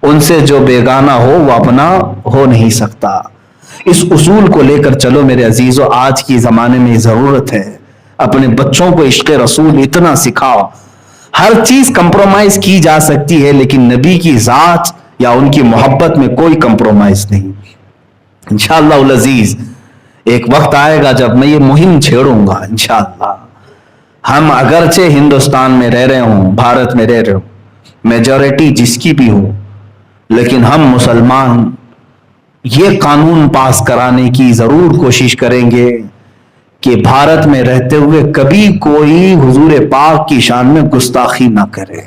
ان سے جو بیگانہ ہو وہ اپنا ہو نہیں سکتا. اس اصول کو لے کر چلو میرے عزیزو. آج کی زمانے میں ضرورت ہے اپنے بچوں کو عشق رسول اتنا سکھاؤ. ہر چیز کمپرومائز کی جا سکتی ہے لیکن نبی کی ذات یا ان کی محبت میں کوئی کمپرومائز نہیں. انشاءاللہ العزیز ایک وقت آئے گا جب میں یہ مہم چھیڑوں گا انشاءاللہ. ہم اگرچہ ہندوستان میں رہ رہے ہوں, بھارت میں رہ رہے ہوں, میجورٹی جس کی بھی ہو, لیکن ہم مسلمان یہ قانون پاس کرانے کی ضرور کوشش کریں گے کہ بھارت میں رہتے ہوئے کبھی کوئی حضور پاک کی شان میں گستاخی نہ کرے.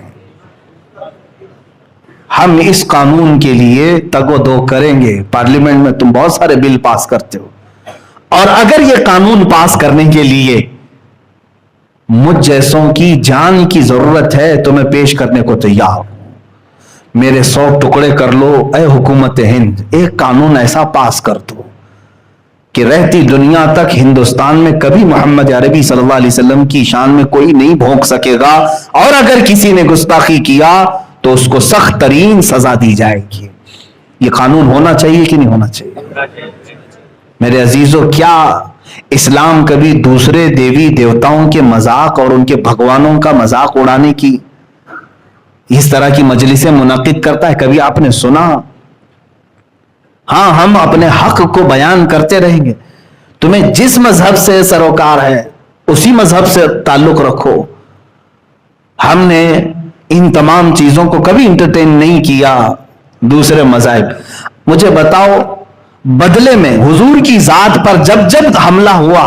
ہم اس قانون کے لیے تگ و دو کریں گے. پارلیمنٹ میں تم بہت سارے بل پاس کرتے ہو, اور اگر یہ قانون پاس کرنے کے لیے مجھ جیسوں کی جان کی ضرورت ہے تو میں پیش کرنے کو تیار ہوں. میرے 100 ٹکڑے کر لو اے حکومت ہند, ایک قانون ایسا پاس کر دو کہ رہتی دنیا تک ہندوستان میں کبھی محمد عربی صلی اللہ علیہ وسلم کی شان میں کوئی نہیں بھونک سکے گا, اور اگر کسی نے گستاخی کیا تو اس کو سخت ترین سزا دی جائے گی. یہ قانون ہونا چاہیے کہ نہیں ہونا چاہیے؟ میرے عزیزو, کیا اسلام کبھی دوسرے دیوی دیوتاؤں کے مذاق اور ان کے بھگوانوں کا مذاق اڑانے کی اس طرح کی مجلسیں منعقد کرتا ہے؟ کبھی آپ نے سنا؟ ہاں, ہم اپنے حق کو بیان کرتے رہیں گے. تمہیں جس مذہب سے سروکار ہے اسی مذہب سے تعلق رکھو. ہم نے ان تمام چیزوں کو کبھی انٹرٹین نہیں کیا دوسرے مذاہب. مجھے بتاؤ, بدلے میں حضور کی ذات پر جب جب حملہ ہوا,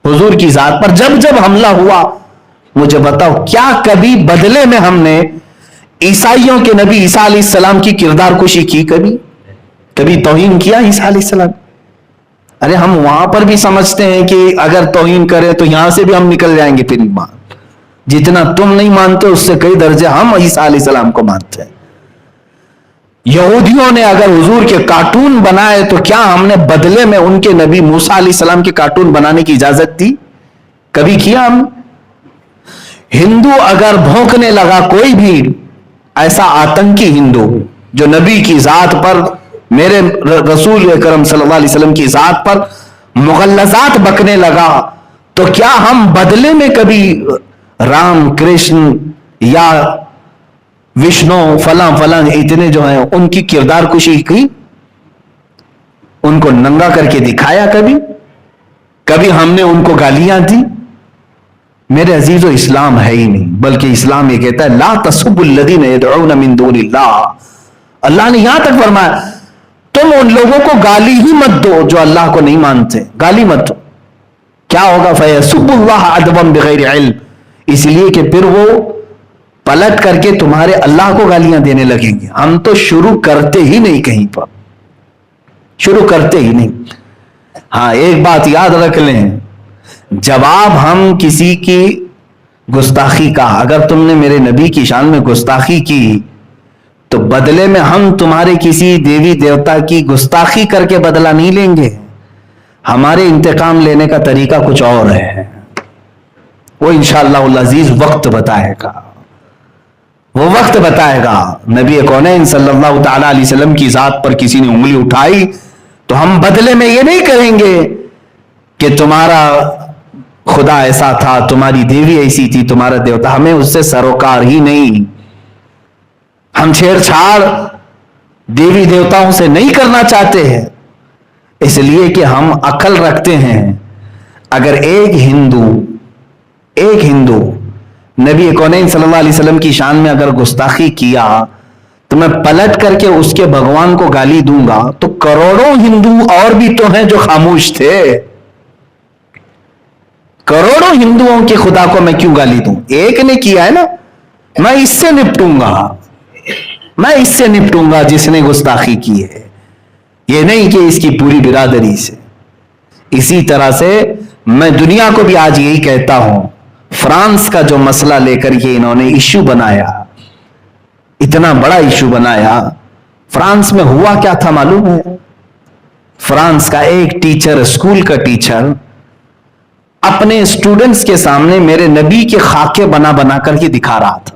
حضور کی ذات پر جب جب حملہ ہوا, مجھے بتاؤ کیا کبھی بدلے میں ہم نے عیسائیوں کے نبی عیسیٰ علیہ السلام کی کردار کشی کی؟ کبھی توہین کیا عیسیٰ علیہ السلام؟ ارے ہم وہاں پر بھی سمجھتے ہیں کہ اگر توہین کرے تو یہاں سے بھی ہم نکل جائیں گے. پھر جتنا تم نہیں مانتے اس سے کئی درجے ہم عیسیٰ علیہ السلام کو مانتے ہیں. یہودیوں نے اگر حضور کے کارٹون بنائے تو کیا ہم نے بدلے میں ان کے نبی موسیٰ علیہ السلام کے کارٹون بنانے کی اجازت دی؟ کبھی کیا ہم؟ ہندو اگر بھونکنے لگا, کوئی بھی ایسا آتنکی ہندو جو نبی کی ذات پر, میرے رسول اکرم صلی اللہ علیہ وسلم کی ذات پر مغلظات بکنے لگا, تو کیا ہم بدلے میں کبھی رام کرشن یا وشنو فلاں فلاں اتنے جو ہیں ان کی کردار کشی کی؟ ان کو ننگا کر کے دکھایا کبھی ہم نے ان کو گالیاں دی؟ میرے عزیزو, اسلام ہے ہی نہیں, بلکہ اسلام یہ کہتا ہے لا تسبوا الذین یدعون من دون اللہ. اللہ نے یہاں تک فرمایا تم ان لوگوں کو گالی ہی مت دو جو اللہ کو نہیں مانتے, گالی مت دو. کیا ہوگا؟ فیسبوا اللہ عدوا بغیر علم. اس لیے کہ پھر وہ پلٹ کر کے تمہارے اللہ کو گالیاں دینے لگیں گے. ہم تو شروع کرتے ہی نہیں, کہیں پر شروع کرتے ہی نہیں. ہاں, ایک بات یاد رکھ لیں, جواب ہم کسی کی گستاخی کا, اگر تم نے میرے نبی کی شان میں گستاخی کی تو بدلے میں ہم تمہارے کسی دیوی دیوتا کی گستاخی کر کے بدلہ نہیں لیں گے. ہمارے انتقام لینے کا طریقہ کچھ اور ہے, وہ انشاءاللہ العزیز وقت بتائے گا, وہ وقت بتائے گا. نبی کونین صلی اللہ تعالی علیہ وسلم کی ذات پر کسی نے انگلی اٹھائی تو ہم بدلے میں یہ نہیں کہیں گے کہ تمہارا خدا ایسا تھا, تمہاری دیوی ایسی تھی, تمہارا دیوتا. ہمیں اس سے سروکار ہی نہیں. ہم چھیڑ چھاڑ دیوی دیوتاؤں سے نہیں کرنا چاہتے ہیں, اس لیے کہ ہم عقل رکھتے ہیں. اگر ایک ہندو نبی کونین صلی اللہ علیہ وسلم کی شان میں اگر گستاخی کیا تو میں پلٹ کر کے اس کے بھگوان کو گالی دوں گا, تو کروڑوں ہندو اور بھی تو ہیں جو خاموش تھے. کروڑوں ہندوؤں کے خدا کو میں کیوں گالی دوں؟ ایک نے کیا ہے نا, میں اس سے نپٹوں گا جس نے گستاخی کی ہے, یہ نہیں کہ اس کی پوری برادری سے. اسی طرح سے میں دنیا کو بھی آج یہی کہتا ہوں, فرانس کا جو مسئلہ لے کر یہ انہوں نے ایشو بنایا, اتنا بڑا ایشو بنایا, فرانس میں ہوا کیا تھا معلوم ہے؟ فرانس کا ایک ٹیچر, اسکول کا ٹیچر, اپنے اسٹوڈنٹس کے سامنے میرے نبی کے خاکے بنا بنا کر کے دکھا رہا تھا.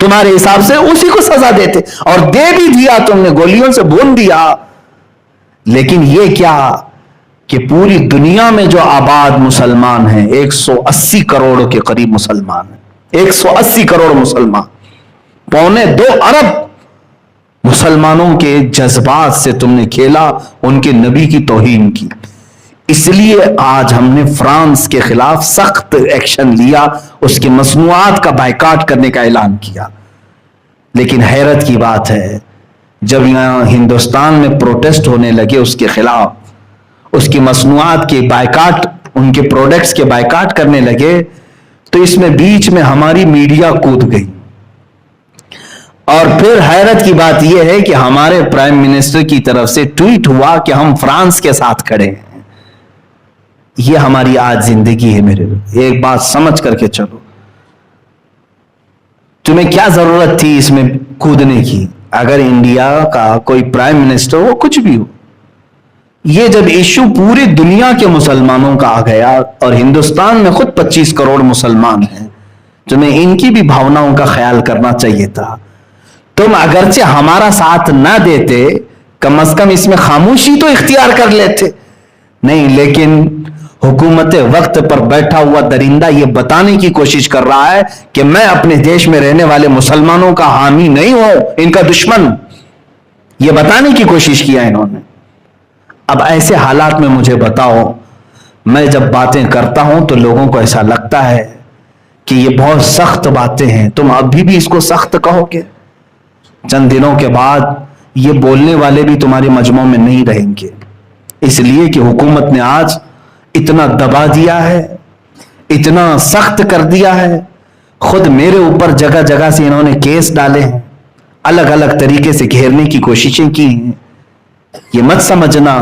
تمہارے حساب سے اسی کو سزا دیتے، اور دے بھی دیا تم نے، گولیوں سے بھون دیا. لیکن یہ کیا کہ پوری دنیا میں جو آباد مسلمان ہیں 180 کروڑ کے قریب مسلمان ہیں، 180 کروڑ مسلمان، 1.25 ارب مسلمانوں کے جذبات سے تم نے کھیلا، ان کے نبی کی توہین کی. اس لیے آج ہم نے فرانس کے خلاف سخت ایکشن لیا، اس کی مصنوعات کا بائیکاٹ کرنے کا اعلان کیا. لیکن حیرت کی بات ہے، جب یہاں ہندوستان میں پروٹیسٹ ہونے لگے اس کے خلاف، اس کی مصنوعات کے بائیکاٹ، ان کے پروڈکٹس کے بائیکاٹ کرنے لگے، تو اس میں بیچ میں ہماری میڈیا کود گئی. اور پھر حیرت کی بات یہ ہے کہ ہمارے پرائم منسٹر کی طرف سے ٹویٹ ہوا کہ ہم فرانس کے ساتھ کھڑے ہیں. یہ ہماری آج زندگی ہے. میرے ایک بات سمجھ کر کے چلو، تمہیں کیا ضرورت تھی اس میں کودنے کی؟ اگر انڈیا کا کوئی پرائم منسٹر ہو، کچھ بھی ہو، یہ جب ایشو پوری دنیا کے مسلمانوں کا آ گیا، اور ہندوستان میں خود 25 کروڑ مسلمان ہیں، تمہیں ان کی بھی بھاوناؤں کا خیال کرنا چاہیے تھا. تم اگرچہ ہمارا ساتھ نہ دیتے، کم از کم اس میں خاموشی تو اختیار کر لیتے. نہیں، لیکن حکومت وقت پر بیٹھا ہوا درندہ یہ بتانے کی کوشش کر رہا ہے کہ میں اپنے دیش میں رہنے والے مسلمانوں کا حامی نہیں ہوں، ان کا دشمن. یہ بتانے کی کوشش کیا انہوں نے. اب ایسے حالات میں مجھے بتاؤ، میں جب باتیں کرتا ہوں تو لوگوں کو ایسا لگتا ہے کہ یہ بہت سخت باتیں ہیں، تم ابھی بھی اس کو سخت کہو گے؟ چند دنوں کے بعد یہ بولنے والے بھی تمہارے مجمع میں نہیں رہیں گے، اس لیے کہ حکومت نے آج اتنا دبا دیا ہے، اتنا سخت کر دیا ہے. خود میرے اوپر جگہ جگہ سے انہوں نے کیس ڈالے ہیں، الگ الگ طریقے سے گھیرنے کی کوششیں کی ہیں. یہ مت سمجھنا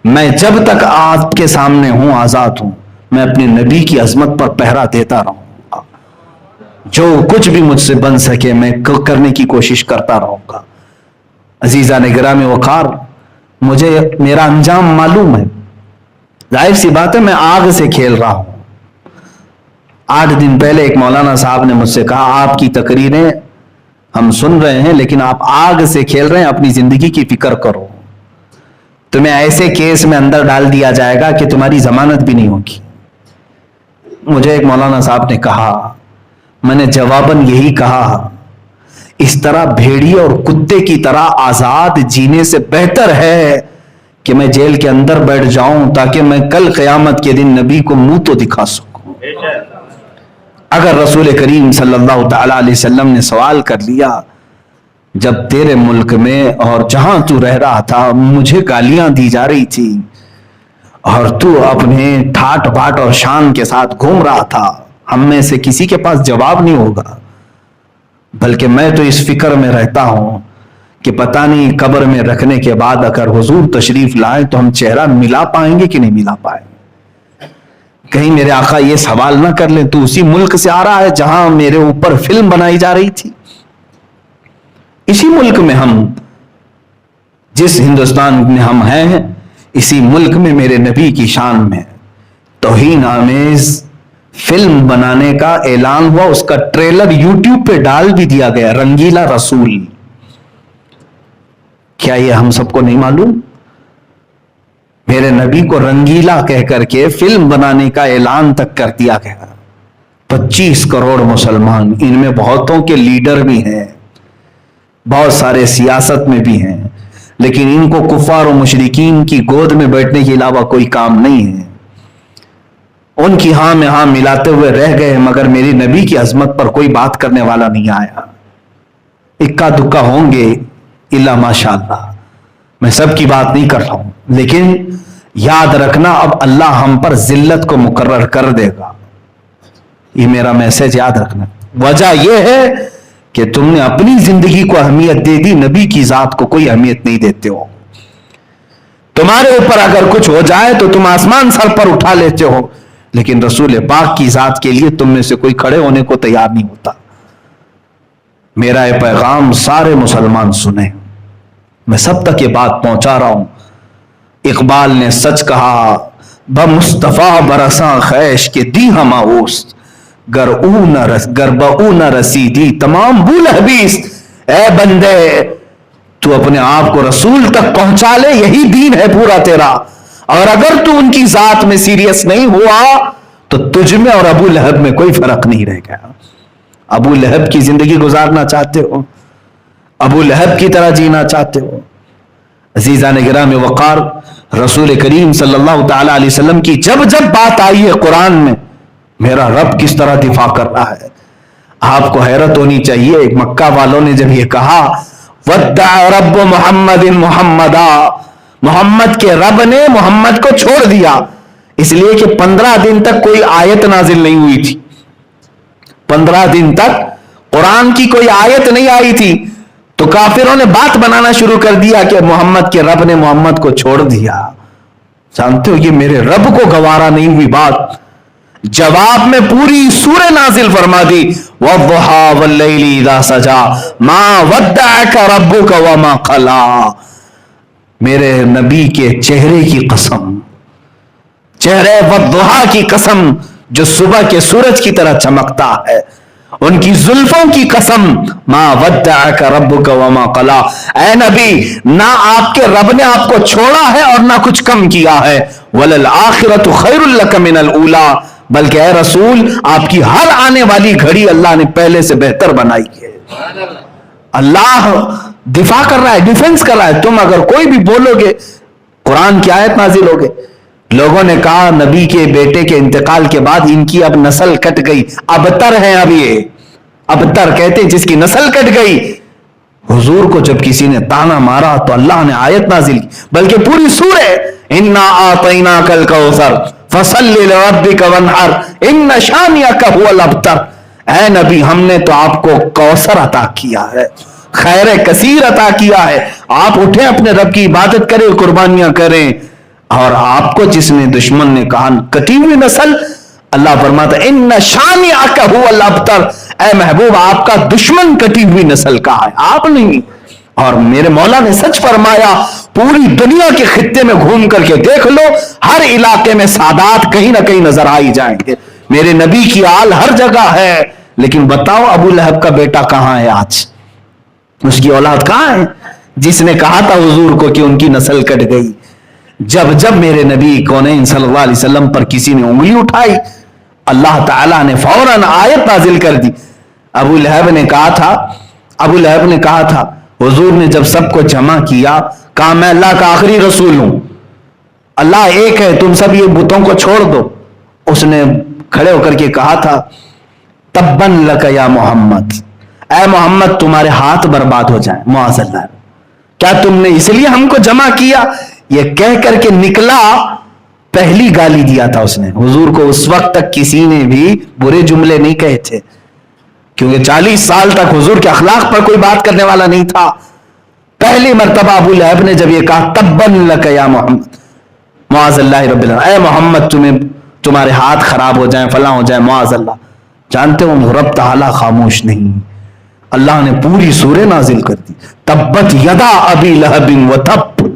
میں جب تک آپ کے سامنے ہوں آزاد ہوں، میں اپنے نبی کی عظمت پر پہرا دیتا رہوں گا. جو کچھ بھی مجھ سے بن سکے میں کرنے کی کوشش کرتا رہوں گا. عزیزان گرامی وقار، مجھے میرا انجام معلوم ہے. ظاہر سی بات ہے میں آگ سے کھیل رہا ہوں. 8 دن پہلے ایک مولانا صاحب نے مجھ سے کہا آپ کی تقریریں ہم سن رہے ہیں لیکن آپ آگ سے کھیل رہے ہیں، اپنی زندگی کی فکر کرو. تمہیں ایسے کیس میں اندر ڈال دیا جائے گا کہ تمہاری ضمانت بھی نہیں ہوگی. مجھے ایک مولانا صاحب نے کہا، میں نے جواباً یہی کہا، اس طرح بھیڑیے اور کتے کی طرح آزاد جینے سے بہتر ہے کہ میں جیل کے اندر بیٹھ جاؤں تاکہ میں کل قیامت کے دن نبی کو منہ تو دکھا سکوں. اگر رسول کریم صلی اللہ تعالی علیہ وسلم نے سوال کر لیا، جب تیرے ملک میں اور جہاں تو رہ رہا تھا مجھے گالیاں دی جا رہی تھی اور تو اپنے ٹھاٹ باٹ اور شان کے ساتھ گھوم رہا تھا، ہم میں سے کسی کے پاس جواب نہیں ہوگا. بلکہ میں تو اس فکر میں رہتا ہوں کہ پتہ نہیں قبر میں رکھنے کے بعد اگر حضور تشریف لائیں تو ہم چہرہ ملا پائیں گے کہ نہیں ملا پائیں گے. کہیں میرے آقا یہ سوال نہ کر لیں تو اسی ملک سے آ رہا ہے جہاں میرے اوپر فلم بنائی جا رہی تھی. اسی ملک میں ہم، جس ہندوستان میں ہم ہیں، اسی ملک میں میرے نبی کی شان میں توہین آمیز فلم بنانے کا اعلان ہوا. اس کا ٹریلر یوٹیوب پہ ڈال بھی دیا گیا، رنگیلا رسول. کیا یہ ہم سب کو نہیں معلوم؟ میرے نبی کو رنگیلا کہہ کر کے فلم بنانے کا اعلان تک کر دیا گیا. 25 کروڑ مسلمان، ان میں بہتوں کے لیڈر بھی ہیں، بہت سارے سیاست میں بھی ہیں، لیکن ان کو کفار و مشرکین کی گود میں بیٹھنے کے علاوہ کوئی کام نہیں ہے. ان کی ہاں میں ہاں ملاتے ہوئے رہ گئے، مگر میری نبی کی عظمت پر کوئی بات کرنے والا نہیں آیا. اکا دکا ہوں گے الا ماشاء اللہ، میں سب کی بات نہیں کر رہا ہوں، لیکن یاد رکھنا اب اللہ ہم پر ذلت کو مقرر کر دے گا. یہ میرا میسج یاد رکھنا. وجہ یہ ہے کہ تم نے اپنی زندگی کو اہمیت دے دی، نبی کی ذات کو کوئی اہمیت نہیں دیتے ہو. تمہارے اوپر اگر کچھ ہو جائے تو تم آسمان سر پر اٹھا لیتے ہو، لیکن رسول پاک کی ذات کے لیے تم میں سے کوئی کھڑے ہونے کو تیار نہیں ہوتا. میرا یہ پیغام سارے مسلمان سنیں، میں سب تک یہ بات پہنچا رہا ہوں. اقبال نے سچ کہا، بمصطفیٰ برساں خیش کے دی ہم اوست، گربعو نہ رسیدی تمام بول حبیس، اے بندے تو اپنے آپ کو رسول تک پہنچا لے، یہی دین ہے پورا تیرا، اور اگر تو ان کی ذات میں سیریس نہیں ہوا تو تجھ میں اور ابو لہب میں کوئی فرق نہیں رہ گیا۔ ابو لہب کی زندگی گزارنا چاہتے ہو؟ ابو لہب کی طرح جینا چاہتے ہو؟ عزیزان گرامی وقار، رسول کریم صلی اللہ تعالی علیہ وسلم کی جب جب بات آئی ہے قرآن میں، میرا رب کس طرح دفاع کر رہا ہے، آپ کو حیرت ہونی چاہیے۔ ایک مکہ والوں نے جب یہ کہا وَدَّعَ رَبُّ مُحَمَّدٍ مُحَمَّدًا، محمد کے رب نے محمد کو چھوڑ دیا، اس لیے کہ 15 دن تک کوئی آیت نازل نہیں ہوئی تھی، 15 دن تک قرآن کی کوئی آیت نہیں آئی تھی، تو کافروں نے بات بنانا شروع کر دیا کہ محمد کے رب نے محمد کو چھوڑ دیا۔ جانتے ہو یہ میرے رب کو گوارا نہیں ہوئی بات، جواب میں پوری سورہ نازل فرما دی وَالضُّحَىٰ وَاللَّيْلِ إِذَا سَجَىٰ مَا وَدَّعَكَ رَبُّكَ وَمَا قَلَىٰ، میرے نبی کے چہرے کی قسم، چہرے وَالضُّحَىٰ کی قسم جو صبح کے سورج کی طرح چمکتا ہے، ان کی زلفوں کی قسم، ما ودعک ربک وما قلا، اے نبی نہ آپ کے رب نے آپ کو چھوڑا ہے اور نہ کچھ کم کیا ہے، وللآخرۃ خیر لک من الاولی، بلکہ اے رسول آپ کی ہر آنے والی گھڑی اللہ نے پہلے سے بہتر بنائی ہے۔ اللہ دفاع کر رہا ہے، ڈیفنس کر رہا ہے۔ تم اگر کوئی بھی بولو گے قرآن کی آیت نازل ہوگے، لوگوں نے کہا نبی کے بیٹے کے انتقال کے بعد ان کی اب نسل کٹ گئی، ابتر ہیں اب یہ، ابتر کہتے ہیں جس کی نسل کٹ گئی۔ حضور کو جب کسی نے تانا مارا تو اللہ نے آیت نازل کی، بلکہ پوری سورہ انا اعطیناک الکوثر فصل لربک وانحر ان شانئک هو الابتر، اے نبی ہم نے تو آپ کو کوثر عطا کیا ہے، خیر کثیر عطا کیا ہے، آپ اٹھیں اپنے رب کی عبادت کریں، قربانیاں کریں۔ اور آپ کو جس نے دشمن نے کہا کٹی ہوئی نسل، اللہ فرماتا ہے ان شانئک هو الابتر، اے محبوب آپ کا دشمن کٹی ہوئی نسل کا ہے، آپ نہیں۔ اور میرے مولا نے سچ فرمایا، پوری دنیا کے خطے میں گھوم کر کے دیکھ لو، ہر علاقے میں سادات کہیں نہ کہیں نظر آئی جائیں گے، میرے نبی کی آل ہر جگہ ہے، لیکن بتاؤ ابو لہب کا بیٹا کہاں ہے آج؟ اس کی اولاد کہاں ہے جس نے کہا تھا حضور کو کہ ان کی نسل کٹ گئی؟ جب جب میرے نبی کونین صلی اللہ علیہ وسلم پر کسی نے انگلی اٹھائی، اللہ تعالیٰ نے فوراً آیت نازل کر دی۔ ابو لہب نے کہا تھا حضور نے جب سب کو جمع کیا، کہا میں اللہ کا آخری رسول ہوں، اللہ ایک ہے، تم سب یہ بتوں کو چھوڑ دو۔ اس نے کھڑے ہو کر کے کہا تھا تبن لک یا محمد، اے محمد تمہارے ہاتھ برباد ہو جائیں، معاذ اللہ، کیا تم نے اس لیے ہم کو جمع کیا؟ یہ کہہ کر کے نکلا، پہلی گالی دیا تھا اس نے حضور کو۔ اس وقت تک کسی نے بھی برے جملے نہیں کہے تھے، کیونکہ 40 سال تک حضور کے اخلاق پر کوئی بات کرنے والا نہیں تھا۔ پہلی مرتبہ ابو لہب نے جب یہ کہا تبن لک یا محمد، معاذ اللہ رب العالمین، اے محمد تمہارے ہاتھ خراب ہو جائیں، فلاں ہو جائیں، معاذ اللہ۔ جانتے ہو رب تعالیٰ خاموش نہیں، اللہ نے پوری سورہ نازل کر دی، تبت یدا ابی لہب وتب،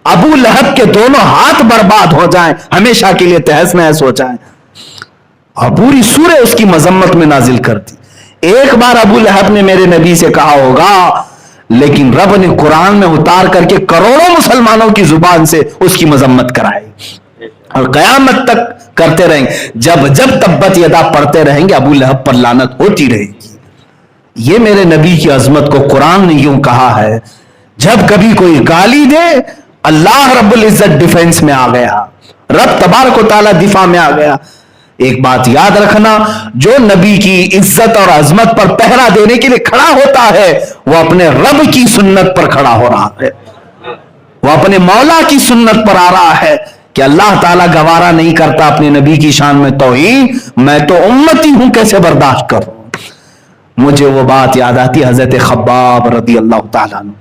ابو لہب کے دونوں ہاتھ برباد ہو جائیں، ہمیشہ کے لیے تہس نہس ہو جائیں، اور پوری سورہ اس کی مذمت میں نازل کر دی۔ ایک بار ابو لہب نے میرے نبی سے کہا ہوگا، لیکن رب نے قرآن میں اتار کر کے کروڑوں مسلمانوں کی زبان سے اس کی مذمت کرائی، اور قیامت تک کرتے رہیں گے، جب جب تبت یدا پڑھتے رہیں گے ابو لہب پر لعنت ہوتی رہے گی۔ یہ میرے نبی کی عظمت کو قرآن نے یوں کہا ہے، جب کبھی کوئی گالی دے اللہ رب العزت ڈیفنس میں آ گیا، رب تبارک و تعالی دفاع میں آ گیا۔ ایک بات یاد رکھنا، جو نبی کی عزت اور عظمت پر پہرا دینے کے لیے کھڑا ہوتا ہے وہ اپنے رب کی سنت پر کھڑا ہو رہا ہے، وہ اپنے مولا کی سنت پر آ رہا ہے کہ اللہ تعالیٰ گوارا نہیں کرتا اپنے نبی کی شان میں توہین، میں تو امتی ہوں کیسے برداشت کروں۔ مجھے وہ بات یاد آتی حضرت خباب رضی اللہ تعالیٰ عنہ،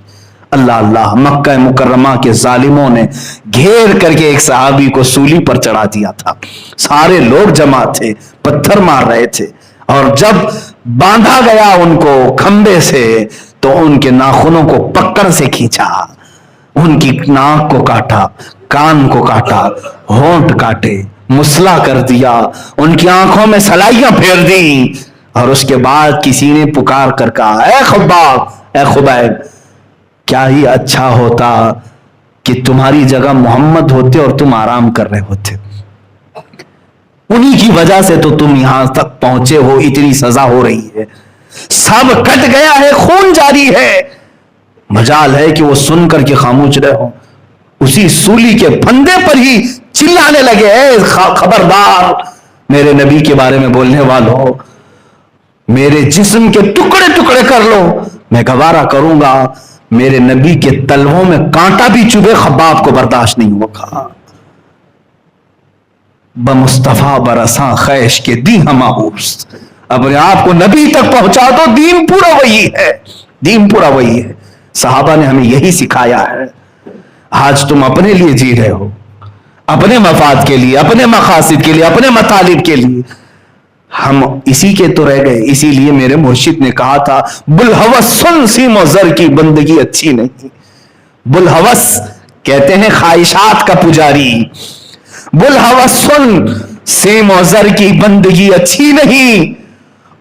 اللہ مکہ مکرمہ کے ظالموں نے گھیر کر کے ایک صحابی کو سولی پر چڑھا دیا تھا، سارے لوگ جمع تھے، پتھر مار رہے تھے، اور جب باندھا گیا ان کو کھمبے سے تو ان کے ناخنوں کو پکڑ سے کھینچا، ان کی ناک کو کاٹا، کان کو کاٹا، ہونٹ کاٹے، مسلح کر دیا، ان کی آنکھوں میں سلائیاں پھیر دی، اور اس کے بعد کسی نے پکار کر کہا اے خباب، اے خبیب، کیا ہی اچھا ہوتا کہ تمہاری جگہ محمد ہوتے اور تم آرام کر رہے ہوتے، انہی کی وجہ سے تو تم یہاں تک پہنچے ہو، اتنی سزا ہو رہی ہے، سب کٹ گیا ہے، خون جاری ہے، مجال ہے کہ وہ سن کر کے خاموش رہے ہو۔ اسی سولی کے پھندے پر ہی چلانے لگے اے خبردار میرے نبی کے بارے میں بولنے والوں، میرے جسم کے ٹکڑے ٹکڑے کر لو، میں گوارا کروں گا، میرے نبی کے تلووں میں کانٹا بھی چبھے خباب کو برداشت نہیں ہوگا۔ بمصطفیٰ برساں خیش کے دی ہماؤس، اپنے آپ کو نبی تک پہنچا دو، دین پورا وہی ہے، دین پورا وہی ہے۔ صحابہ نے ہمیں یہی سکھایا ہے۔ آج تم اپنے لیے جی رہے ہو، اپنے مفاد کے لیے، اپنے مقاصد کے لیے، اپنے مطالب کے لیے، ہم اسی کے تو رہ گئے۔ اسی لیے میرے مرشد نے کہا تھا بلحوث سن سیم و زر کی بندگی اچھی نہیں۔ بلحوث کہتے ہیں خواہشات کا پجاری، بلحوث سن سیم و زر کی بندگی اچھی نہیں،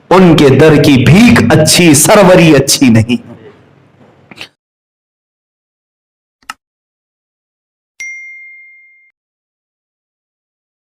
ان کے در کی بھیک اچھی، سروری اچھی نہیں۔